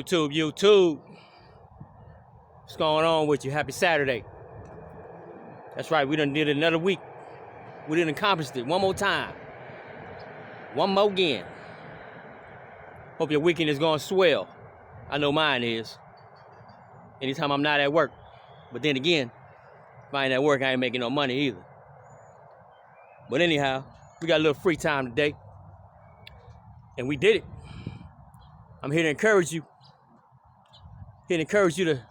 YouTube. What's going on with you? Happy Saturday. That's right, we done did another week. We done accomplished it one more time. One more again. Hope your weekend is going swell. I know mine is. Anytime I'm not at work. But then again, if I ain't at work, I ain't making no money either. But anyhow, we got a little free time today. And we did it. I'm here to encourage you. Here to encourage you to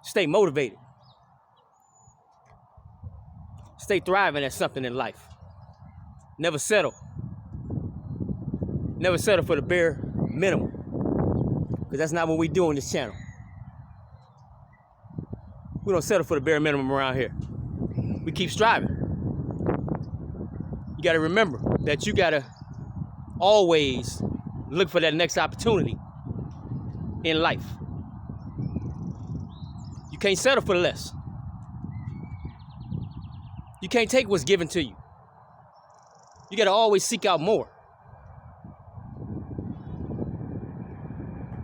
stay motivated. Stay thriving at something in life. Never settle. Never settle for the bare minimum. Because that's not what we do on this channel. We don't settle for the bare minimum around here. We keep striving. You got to remember that you got to always look for that next opportunity in life. You can't settle for less. You can't take what's given to you. You got to always seek out more.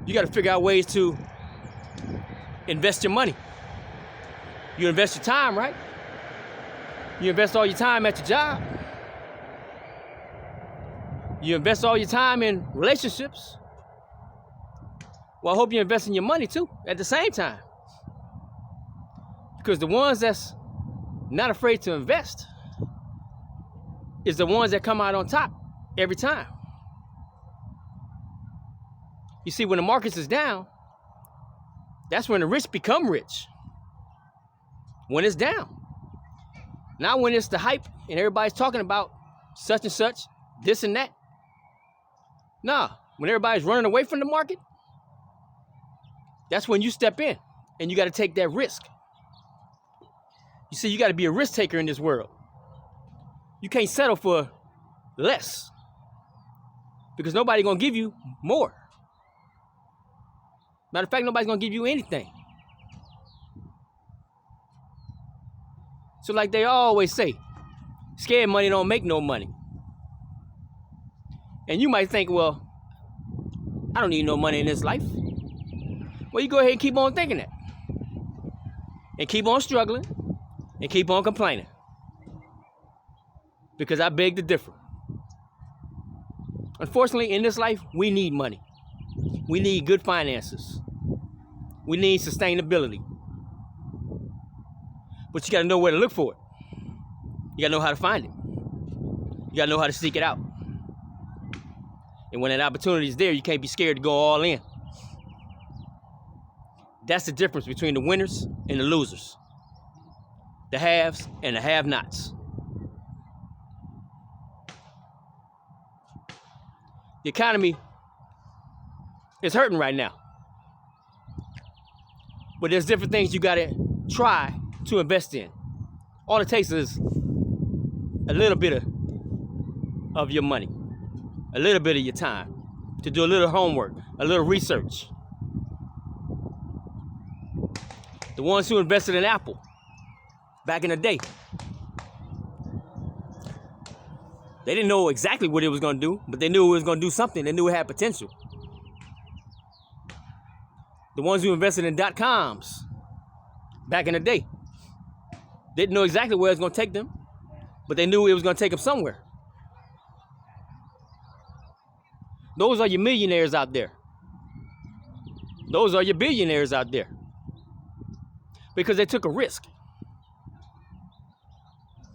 You got to figure out ways to invest your money. You invest your time, right? You invest all your time at your job. You invest all your time in relationships. Well, I hope you invest in your money too at the same time. Because the ones that's not afraid to invest is the ones that come out on top every time. You see, when the markets is down, that's when the rich become rich. When it's down. Not when it's the hype and everybody's talking about such and such, this and that. Nah, when everybody's running away from the market, that's when you step in and you got to take that risk. You see, you got to be a risk taker in this world. You can't settle for less because nobody's going to give you more. Matter of fact, nobody's going to give you anything. So like they always say, scared money don't make no money. And you might think, well, I don't need no money in this life. Well, you go ahead and keep on thinking that. And keep on struggling. And keep on complaining. Because I beg to differ. Unfortunately, in this life, we need money. We need good finances. We need sustainability. But you got to know where to look for it. You got to know how to find it. You got to know how to seek it out. And when that opportunity is there, you can't be scared to go all in. That's the difference between the winners and the losers. The haves and the have-nots. The economy is hurting right now. But there's different things you got to try to invest in. All it takes is a little bit of your money, a little bit of your time to do a little homework, a little research. The ones who invested in Apple back in the day, they didn't know exactly what it was going to do, but they knew it was going to do something. They knew it had potential. The ones who invested in .coms back in the day didn't know exactly where it was going to take them, but they knew it was going to take them somewhere. Those are your millionaires out there. Those are your billionaires out there. Because they took a risk.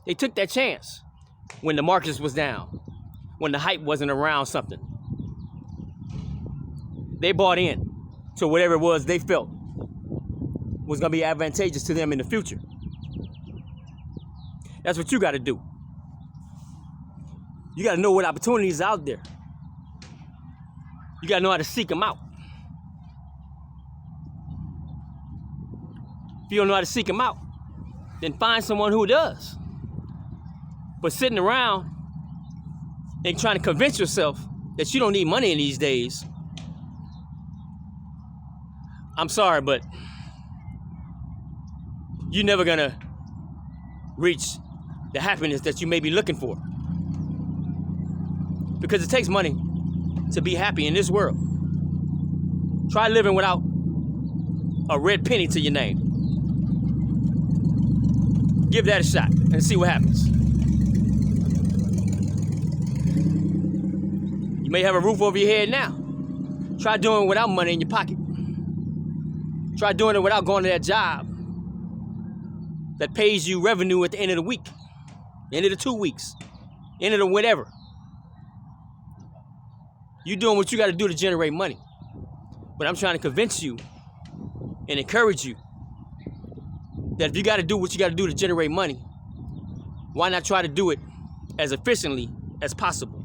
They took that chance when the markets was down, when the hype wasn't around something. They bought in to whatever it was they felt was going to be advantageous to them in the future. That's what you got to do. You got to know what opportunities are out there. You got to know how to seek them out. If you don't know how to seek them out, then find someone who does. But sitting around and trying to convince yourself that you don't need money in these days, I'm sorry, but you're never going to reach the happiness that you may be looking for. Because it takes money to be happy in this world. Try living without a red penny to your name. Give that a shot and see what happens. You may have a roof over your head now. Try doing it without money in your pocket. Try doing it without going to that job that pays you revenue at the end of the week, end of the 2 weeks, end of the whatever. You doing what you got to do to generate money. But I'm trying to convince you and encourage you that if you got to do what you got to do to generate money, why not try to do it as efficiently as possible?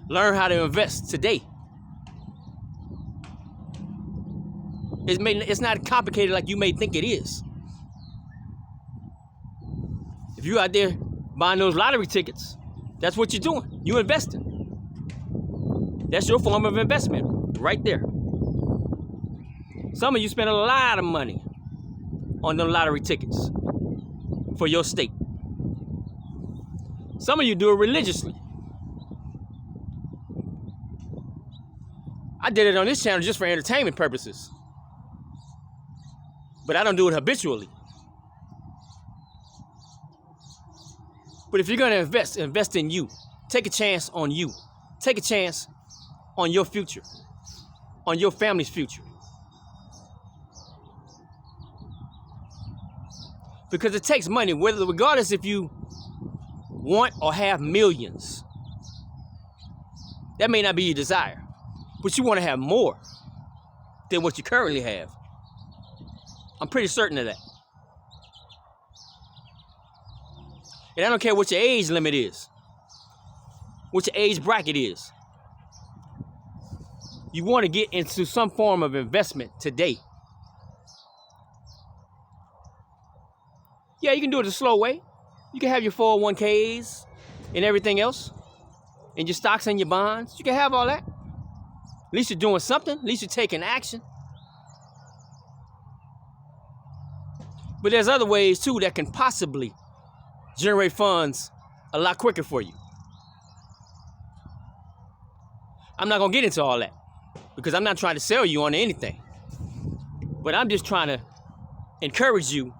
Learn how to invest today. It's not complicated like you may think it is. If you're out there buying those lottery tickets, that's what you're doing. You're investing. That's your form of investment right there. Some of you spend a lot of money on them lottery tickets for your state. Some of you do it religiously. I did it on this channel just for entertainment purposes. But I don't do it habitually. But if you're going to invest in you. Take a chance on you. Take a chance on your future, on your family's future. Because it takes money, regardless if you want or have millions. That may not be your desire. But you want to have more than what you currently have. I'm pretty certain of that. And I don't care what your age limit is, what your age bracket is. You want to get into some form of investment today. Yeah, you can do it a slow way. You can have your 401ks and everything else, and your stocks and your bonds. You can have all that. At least you're doing something. At least you're taking action. But there's other ways, too, that can possibly generate funds a lot quicker for you. I'm not going to get into all that because I'm not trying to sell you on anything. But I'm just trying to encourage you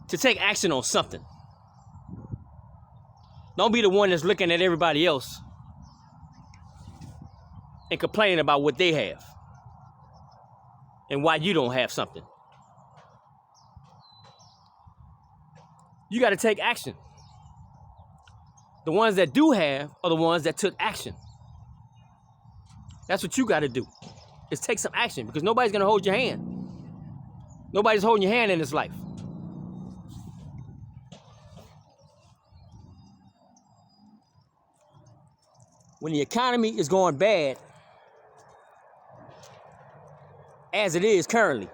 to take action on something. Don't be the one that's looking at everybody else and complaining about what they have and why you don't have something. You got to take action. The ones that do have are the ones that took action. That's what you got to do, is take some action, because nobody's going to hold your hand. Nobody's holding your hand in this life. When the economy is going bad, as it is currently,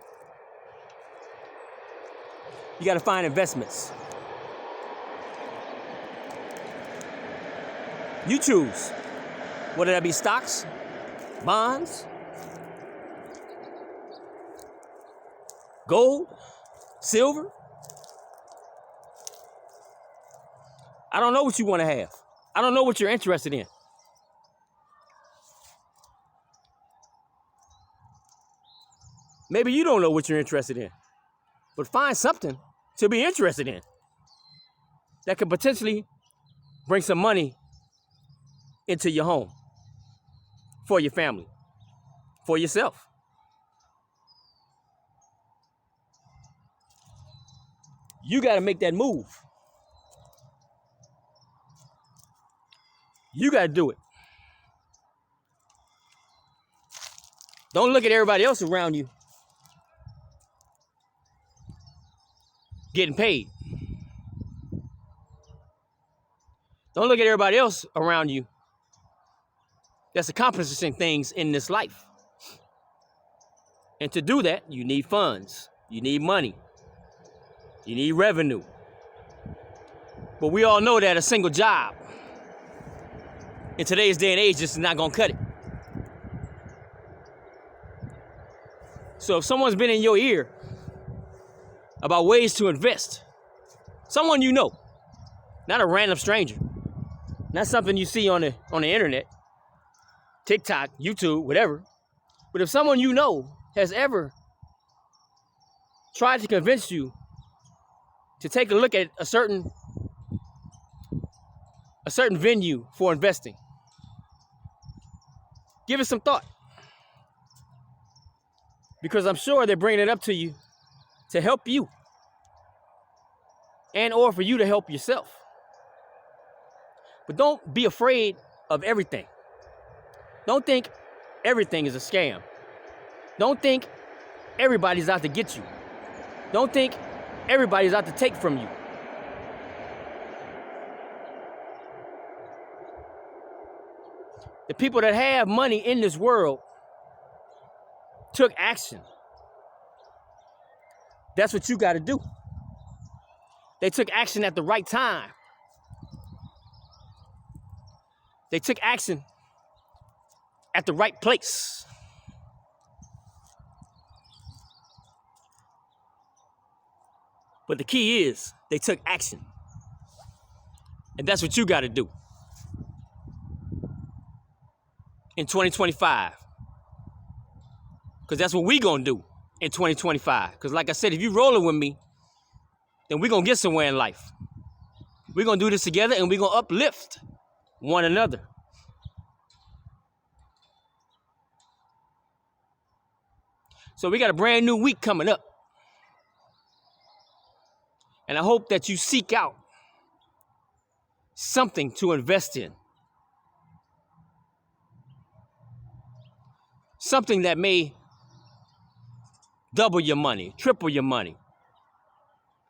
you got to find investments. You choose, whether that be stocks, bonds, gold, silver. I don't know what you want to have. I don't know what you're interested in. Maybe you don't know what you're interested in, but find something to be interested in that could potentially bring some money into your home, for your family, for yourself. You got to make that move. You got to do it. Don't look at everybody else around you getting paid. Don't look at everybody else around you that's accomplishing things in this life. And to do that, you need funds. You need money. You need revenue. But we all know that a single job in today's day and age just is not going to cut it. So if someone's been in your ear about ways to invest, someone you know, not a random stranger, not something you see on the internet, TikTok, YouTube, whatever. But if someone you know has ever tried to convince you to take a look at a certain venue for investing, give it some thought. Because I'm sure they're bringing it up to you to help you and or for you to help yourself. But don't be afraid of everything. Don't think everything is a scam. Don't think everybody's out to get you. Don't think everybody's out to take from you. The people that have money in this world took action. That's what you got to do. They took action at the right time. They took action at the right place. But the key is they took action. And that's what you got to do in 2025. Because that's what we going to do in 2025. Because like I said, if you rolling with me, then we're going to get somewhere in life. We're going to do this together and we're going to uplift one another. So we got a brand new week coming up. And I hope that you seek out something to invest in. Something that may double your money, triple your money,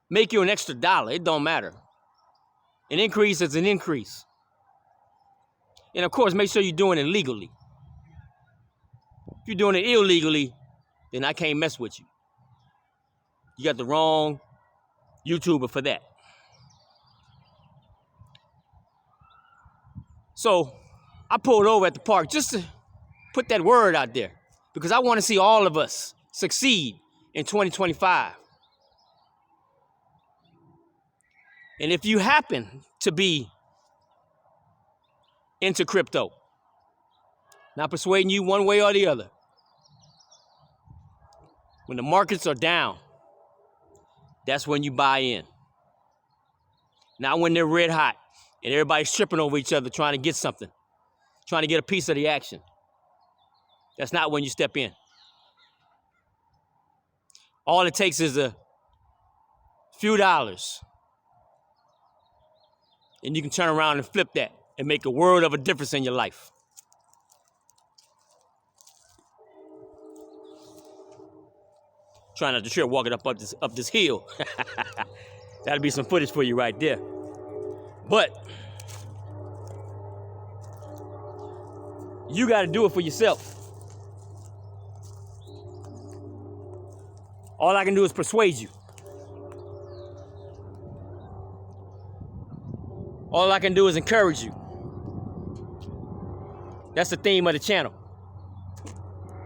make you an extra dollar. It don't matter. An increase is an increase. And of course, make sure you're doing it legally. If you're doing it illegally, then I can't mess with you. You got the wrong YouTuber for that. So I pulled over at the park just to put that word out there because I want to see all of us succeed in 2025. And if you happen to be into crypto, not persuading you one way or the other, when the markets are down, that's when you buy in. Not when they're red hot and everybody's tripping over each other trying to get something, trying to get a piece of the action. That's not when you step in. All it takes is a few dollars. And you can turn around and flip that and make a world of a difference in your life. Trying not to trip walking up this hill. That'll be some footage for you right there. But you got to do it for yourself. All I can do is persuade you. All I can do is encourage you. That's the theme of the channel.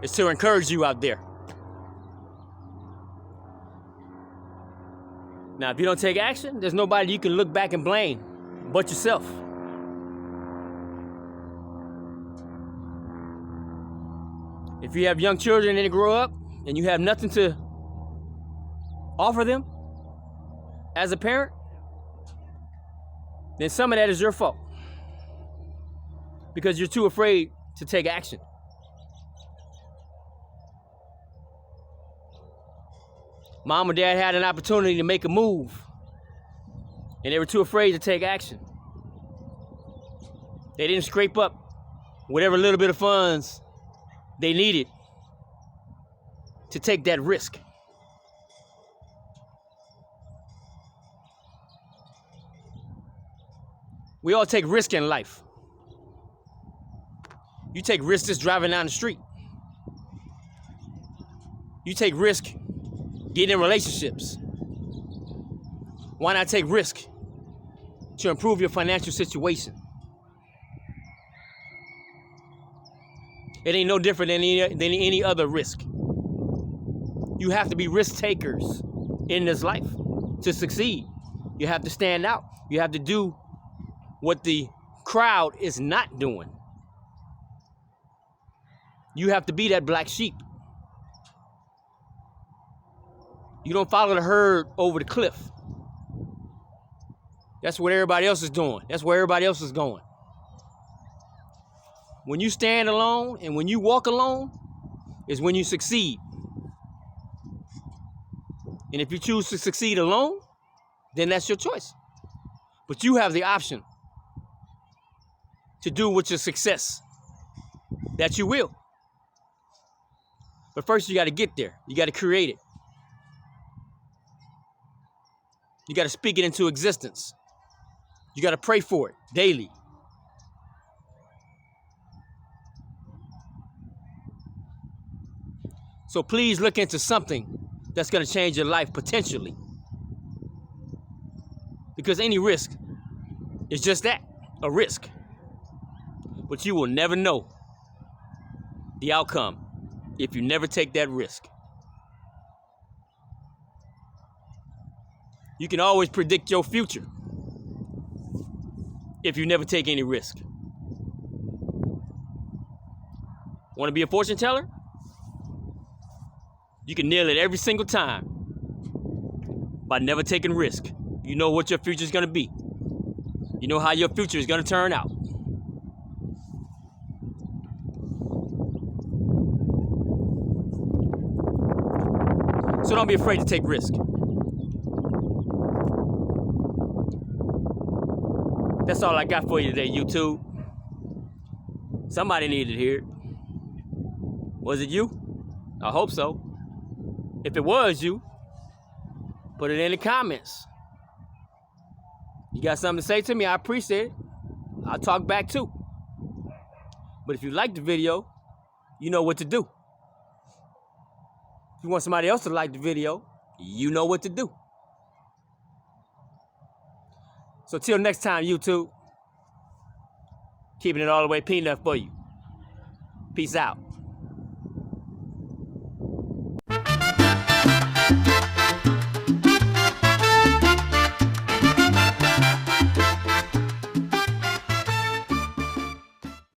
It's to encourage you out there. Now, if you don't take action, there's nobody you can look back and blame but yourself. If you have young children and they grow up and you have nothing to offer them as a parent, then some of that is your fault because you're too afraid to take action. Mom or dad had an opportunity to make a move and they were too afraid to take action. They didn't scrape up whatever little bit of funds they needed to take that risk. We all take risk in life. You take risks just driving down the street. You take risk getting in relationships. Why not take risk to improve your financial situation? It ain't no different than any other risk. You have to be risk takers in this life to succeed. You have to stand out. You have to do what the crowd is not doing. You have to be that black sheep. You don't follow the herd over the cliff. That's what everybody else is doing. That's where everybody else is going. When you stand alone and when you walk alone is when you succeed. And if you choose to succeed alone, then that's your choice. But you have the option to do with your success that you will. But first you got to get there. You got to create it. You got to speak it into existence. You got to pray for it daily. So please look into something that's going to change your life potentially. Because any risk is just that, a risk. But you will never know the outcome if you never take that risk. You can always predict your future if you never take any risk. Want to be a fortune teller? You can nail it every single time by never taking risk. You know what your future is going to be. You know how your future is going to turn out. So don't be afraid to take risk. That's all I got for you today, YouTube. Somebody needed to hear it. Was it you? I hope so. If it was you, put it in the comments. You got something to say to me, I appreciate it. I'll talk back too. But if you like the video, you know what to do. If you want somebody else to like the video, you know what to do. So till next time, YouTube, keeping it all the way peanut for you. Peace out.